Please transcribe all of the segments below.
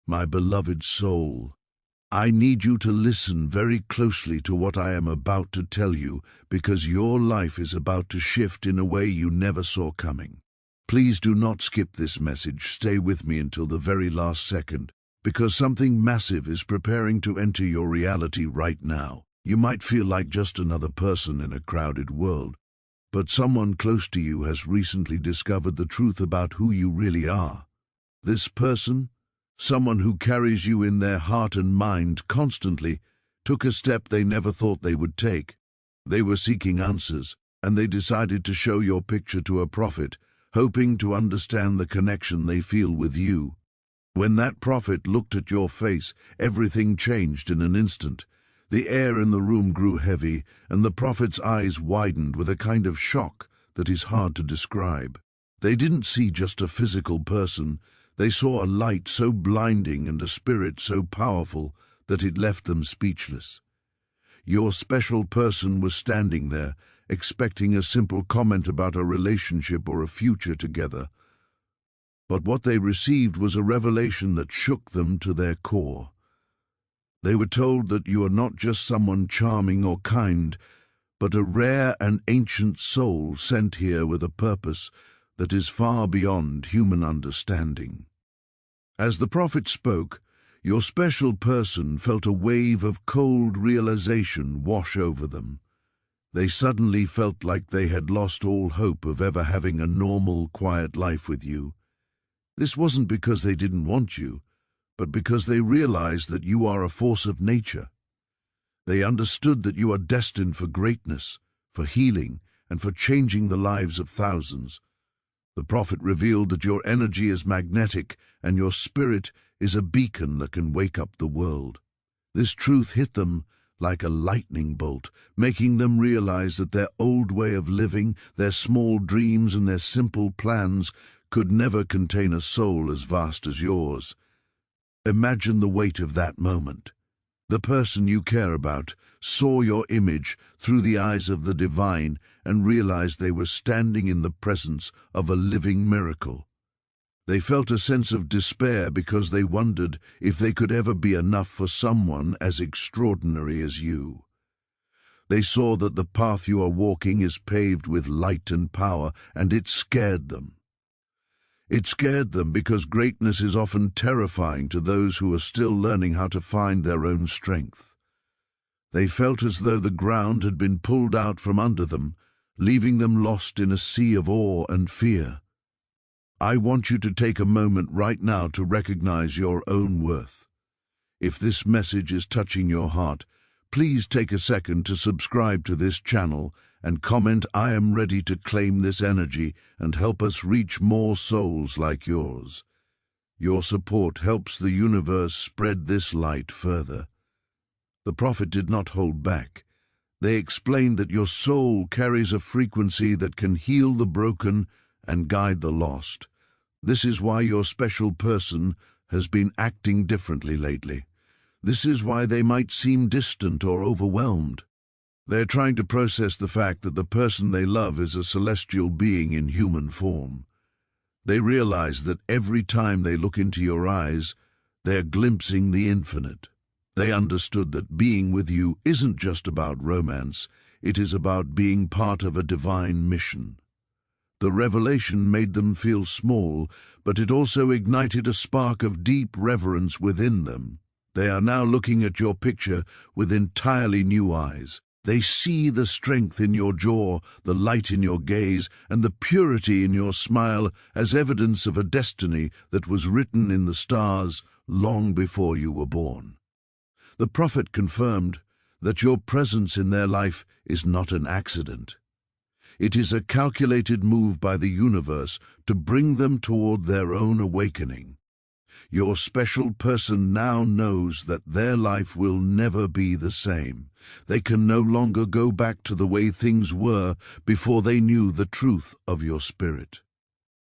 My beloved soul, I need you to listen very closely to what I am about to tell you, because your life is about to shift in a way you never saw coming. Please do not skip this message. Stay with me until the very last second, because something massive is preparing to enter your reality right now. You might feel like just another person in a crowded world, but someone close to you has recently discovered the truth about who you really are. This person, someone who carries you in their heart and mind constantly, took a step they never thought they would take. They were seeking answers, and they decided to show your picture to a prophet, hoping to understand the connection they feel with you. When that prophet looked at your face, everything changed in an instant. The air in the room grew heavy, and the prophet's eyes widened with a kind of shock that is hard to describe. They didn't see just a physical person. They saw a light so blinding and a spirit so powerful that it left them speechless. Your special person was standing there, expecting a simple comment about a relationship or a future together. But what they received was a revelation that shook them to their core. They were told that you are not just someone charming or kind, but a rare and ancient soul sent here with a purpose that is far beyond human understanding. As the prophet spoke, your special person felt a wave of cold realization wash over them. They suddenly felt like they had lost all hope of ever having a normal, quiet life with you. This wasn't because they didn't want you, but because they realized that you are a force of nature. They understood that you are destined for greatness, for healing, and for changing the lives of thousands. The prophet revealed that your energy is magnetic and your spirit is a beacon that can wake up the world. This truth hit them like a lightning bolt, making them realize that their old way of living, their small dreams and their simple plans could never contain a soul as vast as yours. Imagine the weight of that moment. The person you care about saw your image through the eyes of the divine and realized they were standing in the presence of a living miracle. They felt a sense of despair because they wondered if they could ever be enough for someone as extraordinary as you. They saw that the path you are walking is paved with light and power, and it scared them. It scared them because greatness is often terrifying to those who are still learning how to find their own strength. They felt as though the ground had been pulled out from under them, leaving them lost in a sea of awe and fear. I want you to take a moment right now to recognize your own worth. If this message is touching your heart, please take a second to subscribe to this channel and comment, "I am ready to claim this energy," and help us reach more souls like yours. Your support helps the universe spread this light further. The prophet did not hold back. They explained that your soul carries a frequency that can heal the broken and guide the lost. This is why your special person has been acting differently lately. This is why they might seem distant or overwhelmed. They're trying to process the fact that the person they love is a celestial being in human form. They realize that every time they look into your eyes, they're glimpsing the infinite. They understood that being with you isn't just about romance, it is about being part of a divine mission. The revelation made them feel small, but it also ignited a spark of deep reverence within them. They are now looking at your picture with entirely new eyes. They see the strength in your jaw, the light in your gaze, and the purity in your smile as evidence of a destiny that was written in the stars long before you were born. The prophet confirmed that your presence in their life is not an accident. It is a calculated move by the universe to bring them toward their own awakening. Your special person now knows that their life will never be the same. They can no longer go back to the way things were before they knew the truth of your spirit.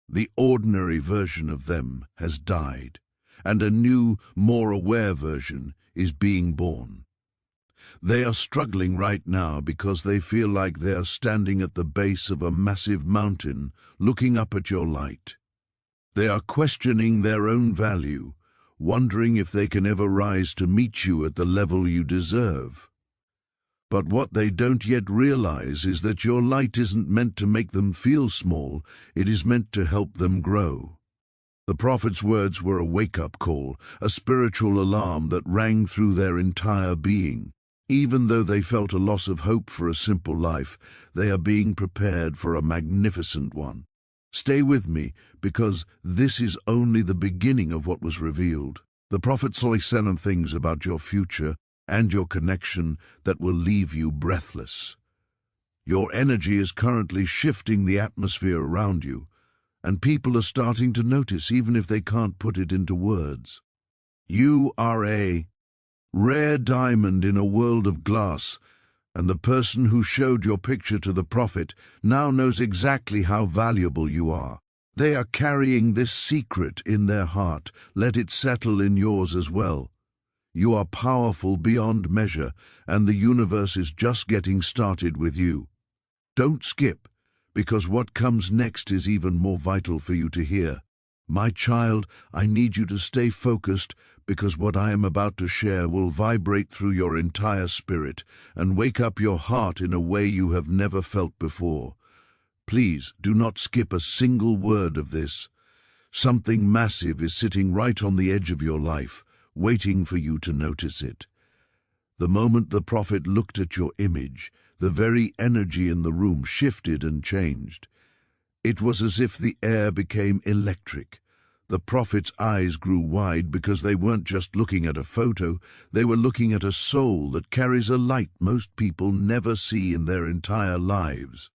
The ordinary version of them has died, and a new, more aware version is being born. They are struggling right now because they feel like they are standing at the base of a massive mountain, looking up at your light. They are questioning their own value, wondering if they can ever rise to meet you at the level you deserve. But what they don't yet realize is that your light isn't meant to make them feel small, it is meant to help them grow. The prophet's words were a wake-up call, a spiritual alarm that rang through their entire being. Even though they felt a loss of hope for a simple life, they are being prepared for a magnificent one. Stay with me, because this is only the beginning of what was revealed. The prophet saw 7 things about your future and your connection that will leave you breathless. Your energy is currently shifting the atmosphere around you, and people are starting to notice even if they can't put it into words. You are a rare diamond in a world of glass, and the person who showed your picture to the prophet now knows exactly how valuable you are. They are carrying this secret in their heart. Let it settle in yours as well. You are powerful beyond measure, and the universe is just getting started with you. Don't skip, because what comes next is even more vital for you to hear. My child, I need you to stay focused, because what I am about to share will vibrate through your entire spirit and wake up your heart in a way you have never felt before. Please do not skip a single word of this. Something massive is sitting right on the edge of your life, waiting for you to notice it. The moment the prophet looked at your image, the very energy in the room shifted and changed. It was as if the air became electric. The prophet's eyes grew wide because they weren't just looking at a photo, they were looking at a soul that carries a light most people never see in their entire lives.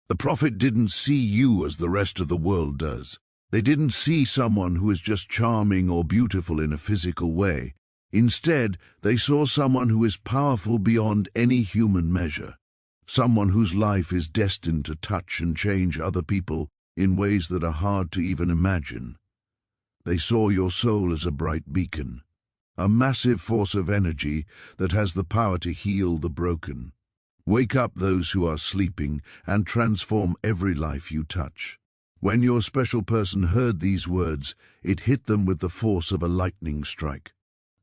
The prophet didn't see you as the rest of the world does. They didn't see someone who is just charming or beautiful in a physical way. Instead, they saw someone who is powerful beyond any human measure. Someone whose life is destined to touch and change other people in ways that are hard to even imagine. They saw your soul as a bright beacon, a massive force of energy that has the power to heal the broken, wake up those who are sleeping, and transform every life you touch. When your special person heard these words, it hit them with the force of a lightning strike.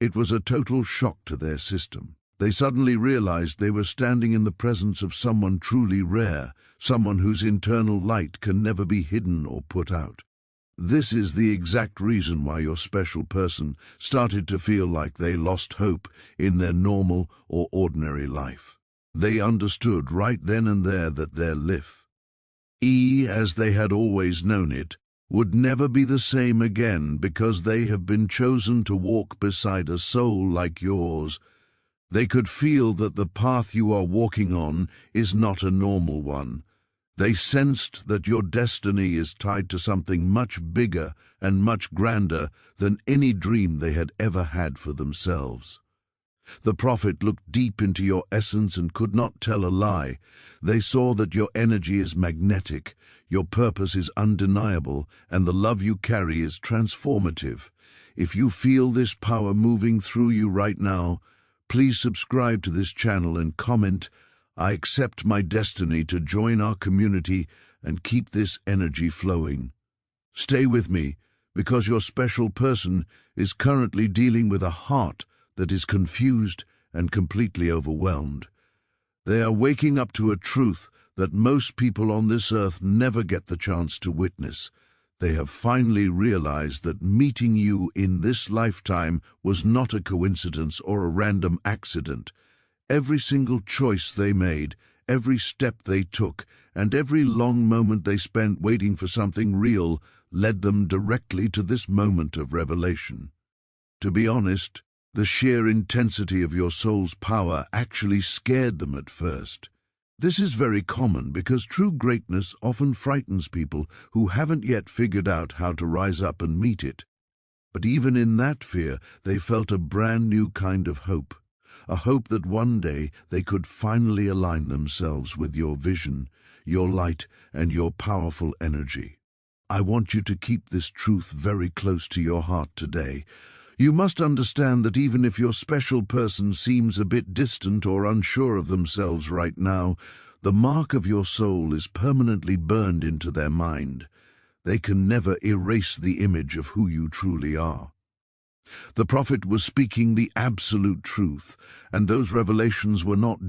It was a total shock to their system. They suddenly realized they were standing in the presence of someone truly rare, someone whose internal light can never be hidden or put out. This is the exact reason why your special person started to feel like they lost hope in their normal or ordinary life. They understood right then and there that their life, as they had always known it, would never be the same again because they have been chosen to walk beside a soul like yours. They could feel that the path you are walking on is not a normal one. They sensed that your destiny is tied to something much bigger and much grander than any dream they had ever had for themselves. The prophet looked deep into your essence and could not tell a lie. They saw that your energy is magnetic, your purpose is undeniable, and the love you carry is transformative. If you feel this power moving through you right now, please subscribe to this channel and comment, "I accept my destiny to join our community and keep this energy flowing." Stay with me, because your special person is currently dealing with a heart that is confused and completely overwhelmed. They are waking up to a truth that most people on this earth never get the chance to witness. They have finally realized that meeting you in this lifetime was not a coincidence or a random accident. Every single choice they made, every step they took, and every long moment they spent waiting for something real led them directly to this moment of revelation. To be honest, the sheer intensity of your soul's power actually scared them at first. This is very common because true greatness often frightens people who haven't yet figured out how to rise up and meet it. But even in that fear, they felt a brand new kind of hope. A hope that one day they could finally align themselves with your vision, your light, and your powerful energy. I want you to keep this truth very close to your heart today. You must understand that even if your special person seems a bit distant or unsure of themselves right now, the mark of your soul is permanently burned into their mind. They can never erase the image of who you truly are. The prophet was speaking the absolute truth, and those revelations were not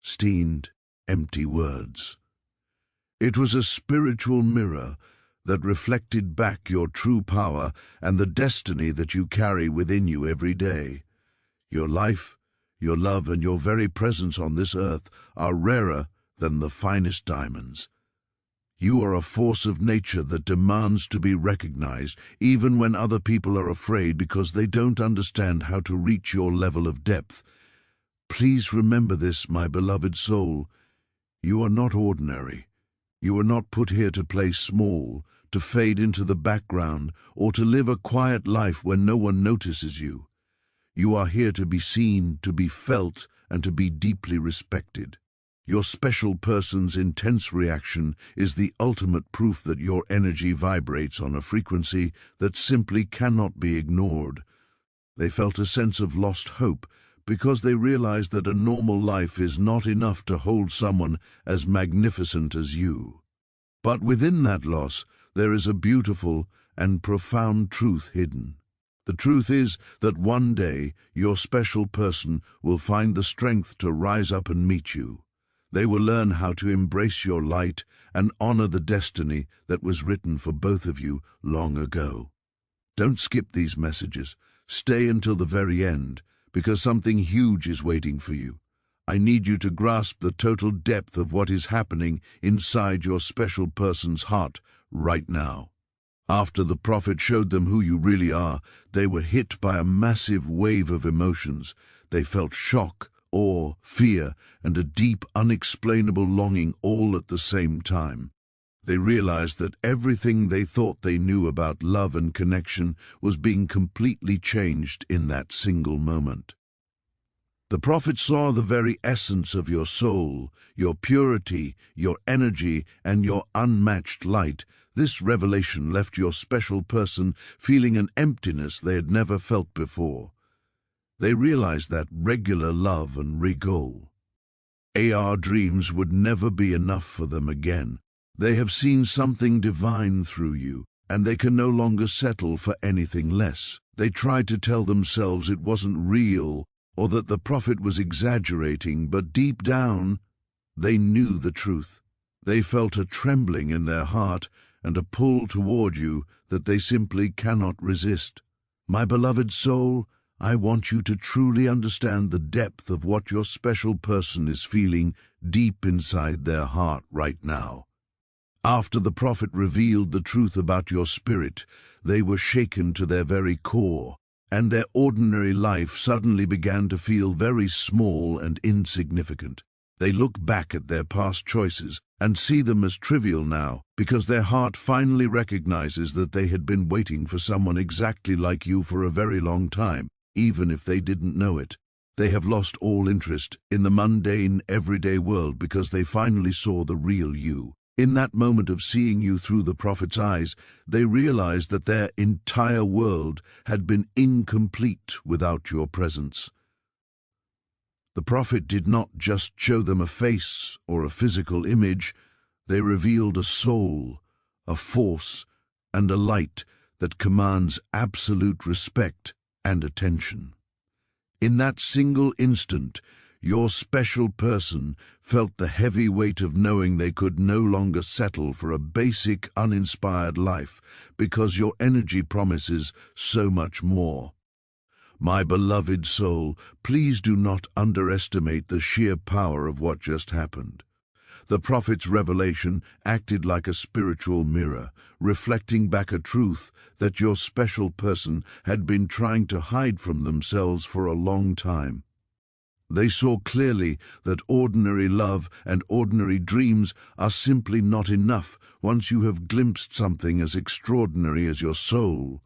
Steened, empty words. It was a spiritual mirror that reflected back your true power and the destiny that you carry within you every day. Your life, your love, and your very presence on this earth are rarer than the finest diamonds. You are a force of nature that demands to be recognized, even when other people are afraid because they don't understand how to reach your level of depth. Please remember this, my beloved soul. You are not ordinary. You are not put here to play small, to fade into the background, or to live a quiet life when no one notices you. You are here to be seen, to be felt, and to be deeply respected. Your special person's intense reaction is the ultimate proof that your energy vibrates on a frequency that simply cannot be ignored. They felt a sense of lost hope because they realized that a normal life is not enough to hold someone as magnificent as you. But within that loss, there is a beautiful and profound truth hidden. The truth is that one day your special person will find the strength to rise up and meet you. They will learn how to embrace your light and honor the destiny that was written for both of you long ago. Don't skip these messages. Stay until the very end, because something huge is waiting for you. I need you to grasp the total depth of what is happening inside your special person's heart right now. After the prophet showed them who you really are, they were hit by a massive wave of emotions. They felt shock, awe, fear, and a deep, unexplainable longing all at the same time. They realized that everything they thought they knew about love and connection was being completely changed in that single moment. The prophet saw the very essence of your soul, your purity, your energy, and your unmatched light. This revelation left your special person feeling an emptiness they had never felt before. They realized that regular love and regul, AR dreams would never be enough for them again. They have seen something divine through you, and they can no longer settle for anything less. They tried to tell themselves it wasn't real or that the prophet was exaggerating, but deep down, they knew the truth. They felt a trembling in their heart and a pull toward you that they simply cannot resist. My beloved soul, I want you to truly understand the depth of what your special person is feeling deep inside their heart right now. After the prophet revealed the truth about your spirit, they were shaken to their very core, and their ordinary life suddenly began to feel very small and insignificant. They look back at their past choices and see them as trivial now, because their heart finally recognizes that they had been waiting for someone exactly like you for a very long time, even if they didn't know it. They have lost all interest in the mundane, everyday world because they finally saw the real you. In that moment of seeing you through the prophet's eyes, they realized that their entire world had been incomplete without your presence. The prophet did not just show them a face or a physical image, they revealed a soul, a force, and a light that commands absolute respect and attention. In that single instant, your special person felt the heavy weight of knowing they could no longer settle for a basic, uninspired life because your energy promises so much more. My beloved soul, please do not underestimate the sheer power of what just happened. The prophet's revelation acted like a spiritual mirror, reflecting back a truth that your special person had been trying to hide from themselves for a long time. They saw clearly that ordinary love and ordinary dreams are simply not enough once you have glimpsed something as extraordinary as your soul.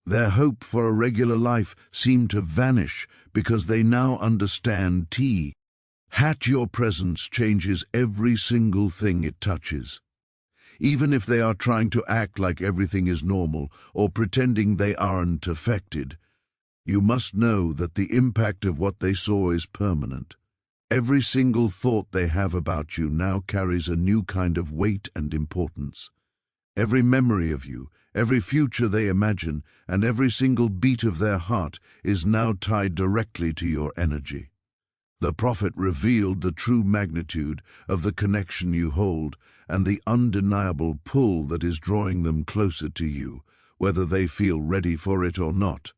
Their hope for a regular life seemed to vanish because they now understand your presence changes every single thing it touches. Even if they are trying to act like everything is normal or pretending they aren't affected, you must know that the impact of what they saw is permanent. Every single thought they have about you now carries a new kind of weight and importance. Every memory of you, Every future they imagine and every single beat of their heart is now tied directly to your energy. The prophet revealed the true magnitude of the connection you hold and the undeniable pull that is drawing them closer to you, whether they feel ready for it or not.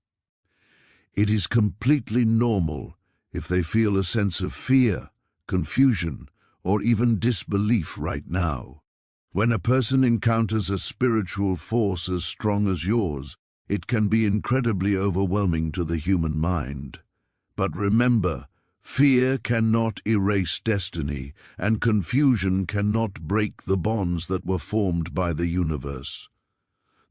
It is completely normal if they feel a sense of fear, confusion, or even disbelief right now. When a person encounters a spiritual force as strong as yours, it can be incredibly overwhelming to the human mind. But remember, fear cannot erase destiny, and confusion cannot break the bonds that were formed by the universe.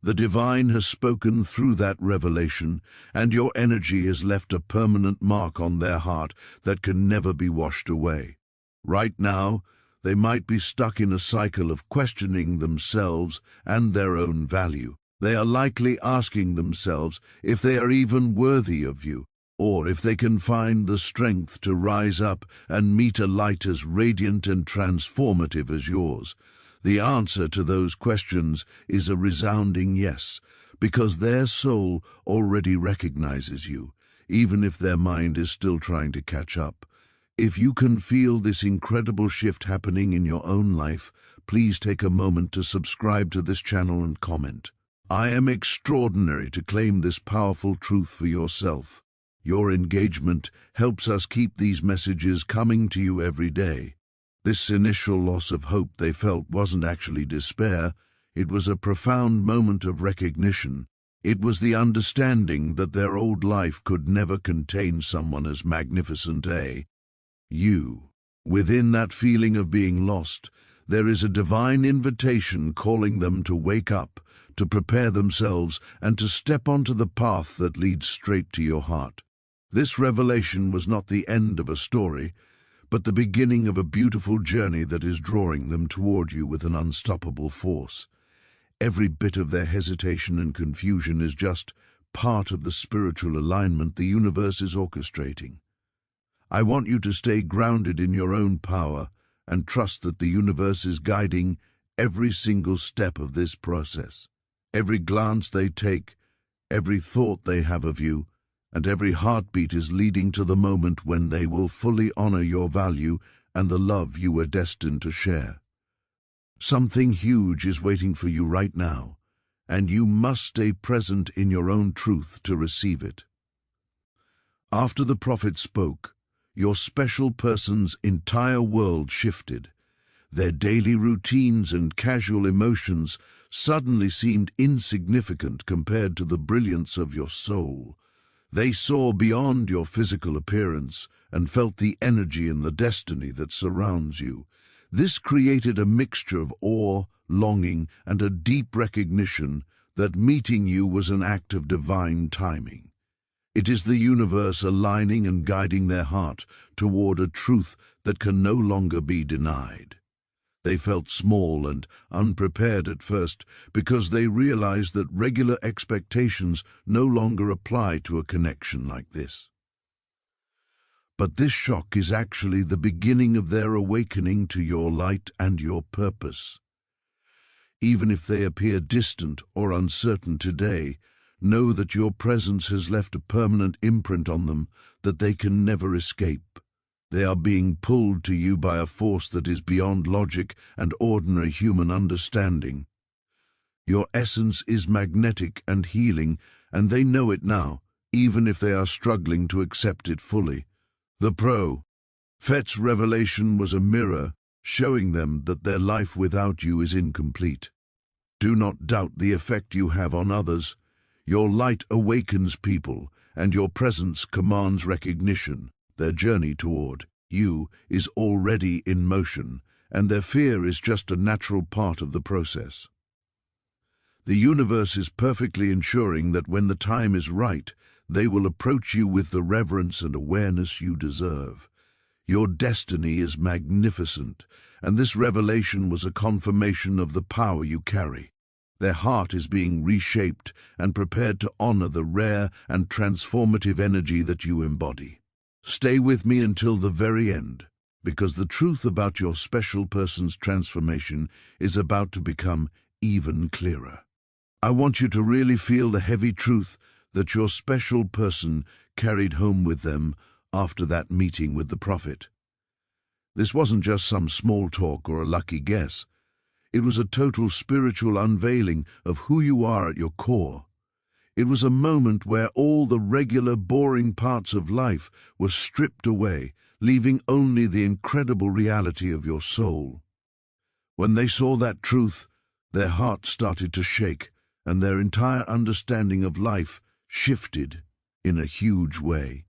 The divine has spoken through that revelation, and your energy has left a permanent mark on their heart that can never be washed away. Right now, they might be stuck in a cycle of questioning themselves and their own value. They are likely asking themselves if they are even worthy of you, or if they can find the strength to rise up and meet a light as radiant and transformative as yours. The answer to those questions is a resounding yes, because their soul already recognizes you, even if their mind is still trying to catch up. If you can feel this incredible shift happening in your own life, please take a moment to subscribe to this channel and comment. I am extraordinary to claim this powerful truth for yourself. Your engagement helps us keep these messages coming to you every day. This initial loss of hope they felt wasn't actually despair. It was a profound moment of recognition. It was the understanding that their old life could never contain someone as magnificent as you. Within that feeling of being lost, there is a divine invitation calling them to wake up, to prepare themselves, and to step onto the path that leads straight to your heart. This revelation was not the end of a story, but the beginning of a beautiful journey that is drawing them toward you with an unstoppable force. Every bit of their hesitation and confusion is just part of the spiritual alignment the universe is orchestrating. I want you to stay grounded in your own power and trust that the universe is guiding every single step of this process. Every glance they take, every thought they have of you, and every heartbeat is leading to the moment when they will fully honor your value and the love you were destined to share. Something huge is waiting for you right now, and you must stay present in your own truth to receive it. After the prophet spoke, your special person's entire world shifted. Their daily routines and casual emotions suddenly seemed insignificant compared to the brilliance of your soul. They saw beyond your physical appearance and felt the energy and the destiny that surrounds you. This created a mixture of awe, longing, and a deep recognition that meeting you was an act of divine timing. It is the universe aligning and guiding their heart toward a truth that can no longer be denied. They felt small and unprepared at first because they realized that regular expectations no longer apply to a connection like this. But this shock is actually the beginning of their awakening to your light and your purpose. Even if they appear distant or uncertain today, know that your presence has left a permanent imprint on them that they can never escape. They are being pulled to you by a force that is beyond logic and ordinary human understanding. Your essence is magnetic and healing, and they know it now, even if they are struggling to accept it fully. The prophet's revelation was a mirror, showing them that their life without you is incomplete. Do not doubt the effect you have on others. Your light awakens people, and your presence commands recognition. Their journey toward you is already in motion, and their fear is just a natural part of the process. The universe is perfectly ensuring that when the time is right, they will approach you with the reverence and awareness you deserve. Your destiny is magnificent, and this revelation was a confirmation of the power you carry. Their heart is being reshaped and prepared to honor the rare and transformative energy that you embody. Stay with me until the very end, because the truth about your special person's transformation is about to become even clearer. I want you to really feel the heavy truth that your special person carried home with them after that meeting with the prophet. This wasn't just some small talk or a lucky guess. It was a total spiritual unveiling of who you are at your core. It was a moment where all the regular, boring parts of life were stripped away, leaving only the incredible reality of your soul. When they saw that truth, their hearts started to shake, and their entire understanding of life shifted in a huge way.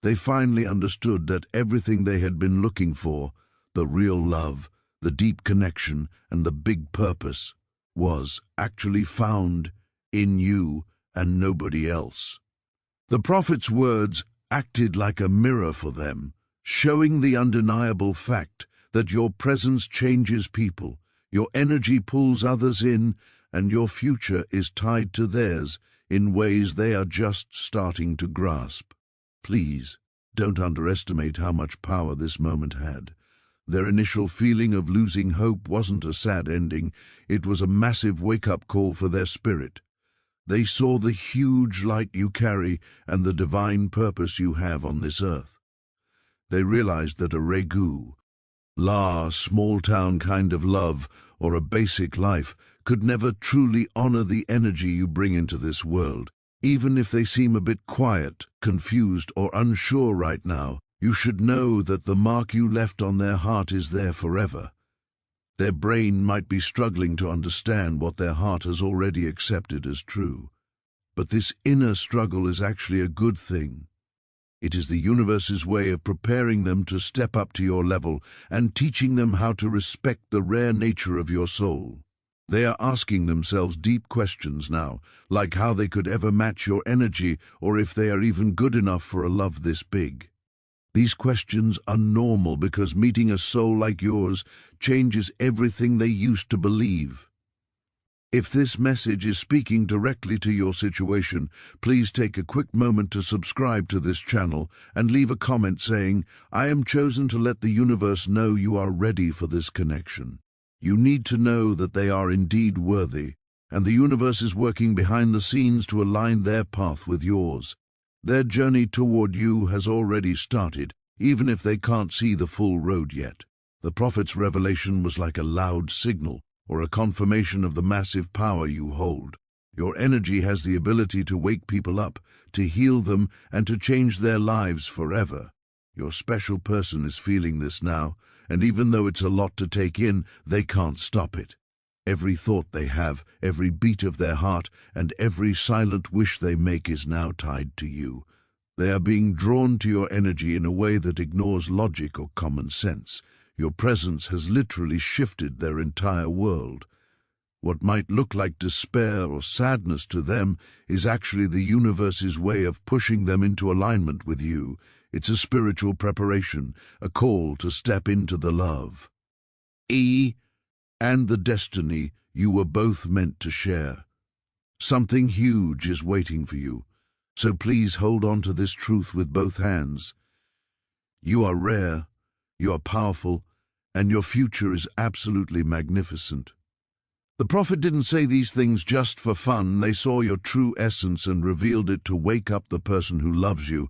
They finally understood that everything they had been looking for, the real love, the deep connection, and the big purpose, was actually found in you and nobody else. The prophet's words acted like a mirror for them, showing the undeniable fact that your presence changes people, your energy pulls others in, and your future is tied to theirs in ways they are just starting to grasp. Please, don't underestimate how much power this moment had. Their initial feeling of losing hope wasn't a sad ending, it was a massive wake-up call for their spirit. They saw the huge light you carry and the divine purpose you have on this earth. They realized that a regu, small-town kind of love, or a basic life, could never truly honor the energy you bring into this world. Even if they seem a bit quiet, confused, or unsure right now, you should know that the mark you left on their heart is there forever. Their brain might be struggling to understand what their heart has already accepted as true. But this inner struggle is actually a good thing. It is the universe's way of preparing them to step up to your level and teaching them how to respect the rare nature of your soul. They are asking themselves deep questions now, like how they could ever match your energy or if they are even good enough for a love this big. These questions are normal because meeting a soul like yours changes everything they used to believe. If this message is speaking directly to your situation, please take a quick moment to subscribe to this channel and leave a comment saying, "I am chosen to let the universe know you are ready for this connection." You need to know that they are indeed worthy, and the universe is working behind the scenes to align their path with yours. Their journey toward you has already started, even if they can't see the full road yet. The prophet's revelation was like a loud signal, or a confirmation of the massive power you hold. Your energy has the ability to wake people up, to heal them, and to change their lives forever. Your special person is feeling this now, and even though it's a lot to take in, they can't stop it. Every thought they have, every beat of their heart, and every silent wish they make is now tied to you. They are being drawn to your energy in a way that ignores logic or common sense. Your presence has literally shifted their entire world. What might look like despair or sadness to them is actually the universe's way of pushing them into alignment with you. It's a spiritual preparation, a call to step into the love and the destiny you were both meant to share. Something huge is waiting for you, so please hold on to this truth with both hands. You are rare, you are powerful, and your future is absolutely magnificent. The prophet didn't say these things just for fun. They saw your true essence and revealed it to wake up the person who loves you.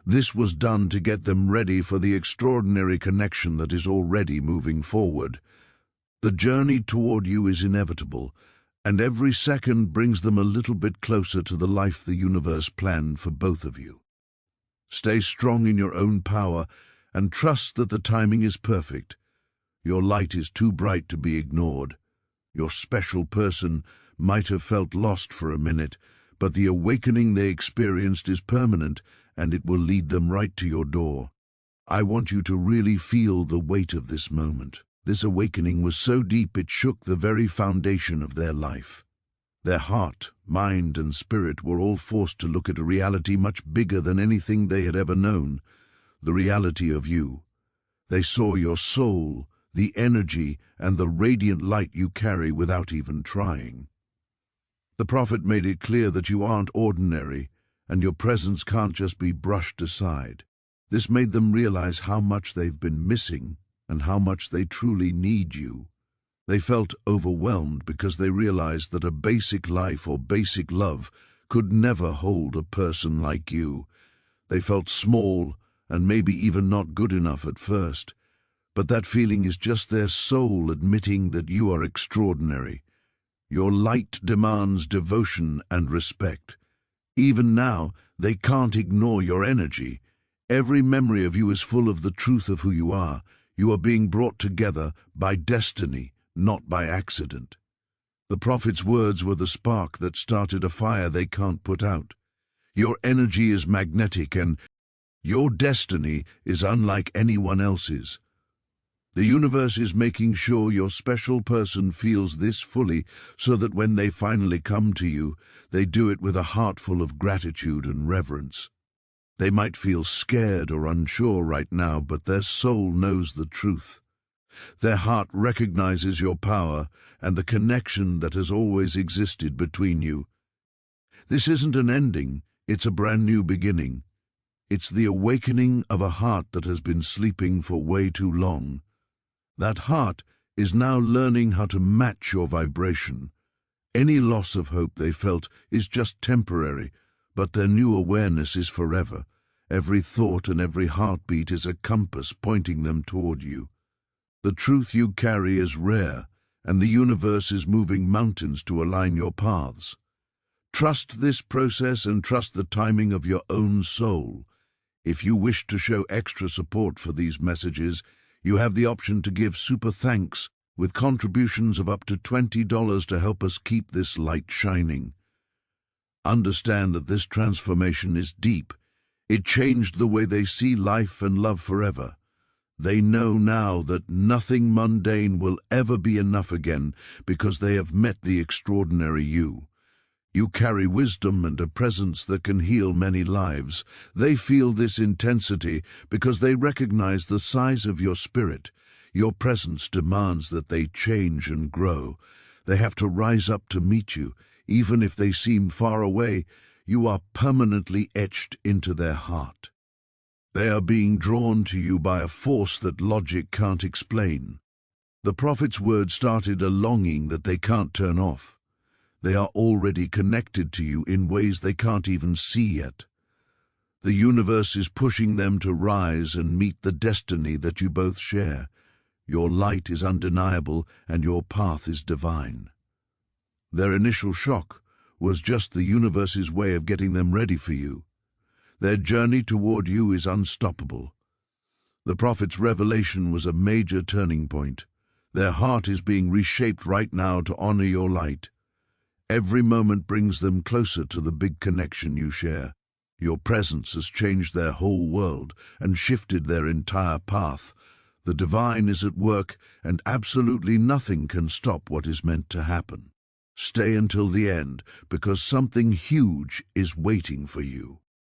This was done to get them ready for the extraordinary connection that is already moving forward. The journey toward you is inevitable, and every second brings them a little bit closer to the life the universe planned for both of you. Stay strong in your own power and trust that the timing is perfect. Your light is too bright to be ignored. Your special person might have felt lost for a minute, but the awakening they experienced is permanent, and it will lead them right to your door. I want you to really feel the weight of this moment. This awakening was so deep it shook the very foundation of their life. Their heart, mind, and spirit were all forced to look at a reality much bigger than anything they had ever known, the reality of you. They saw your soul, the energy, and the radiant light you carry without even trying. The prophet made it clear that you aren't ordinary, and your presence can't just be brushed aside. This made them realize how much they've been missing and how much they truly need you. They felt overwhelmed because they realized that a basic life or basic love could never hold a person like you. They felt small and maybe even not good enough at first, but that feeling is just their soul admitting that you are extraordinary. Your light demands devotion and respect. Even now, they can't ignore your energy. Every memory of you is full of the truth of who you are. You are being brought together by destiny, not by accident. The prophet's words were the spark that started a fire they can't put out. Your energy is magnetic and your destiny is unlike anyone else's. The universe is making sure your special person feels this fully so that when they finally come to you, they do it with a heart full of gratitude and reverence. They might feel scared or unsure right now, but their soul knows the truth. Their heart recognizes your power and the connection that has always existed between you. This isn't an ending, it's a brand new beginning. It's the awakening of a heart that has been sleeping for way too long. That heart is now learning how to match your vibration. Any loss of hope they felt is just temporary, but their new awareness is forever. Every thought and every heartbeat is a compass pointing them toward you. The truth you carry is rare, and the universe is moving mountains to align your paths. Trust this process and trust the timing of your own soul. If you wish to show extra support for these messages, you have the option to give super thanks with contributions of up to $20 to help us keep this light shining. Understand that this transformation is deep. It changed the way they see life and love forever. They know now that nothing mundane will ever be enough again because they have met the extraordinary you. You carry wisdom and a presence that can heal many lives. They feel this intensity because they recognize the size of your spirit. Your presence demands that they change and grow. They have to rise up to meet you. Even if they seem far away, you are permanently etched into their heart. They are being drawn to you by a force that logic can't explain. The prophet's words started a longing that they can't turn off. They are already connected to you in ways they can't even see yet. The universe is pushing them to rise and meet the destiny that you both share. Your light is undeniable and your path is divine. Their initial shock was just the universe's way of getting them ready for you. Their journey toward you is unstoppable. The prophet's revelation was a major turning point. Their heart is being reshaped right now to honor your light. Every moment brings them closer to the big connection you share. Your presence has changed their whole world and shifted their entire path. The divine is at work, and absolutely nothing can stop what is meant to happen. Stay until the end, because something huge is waiting for you.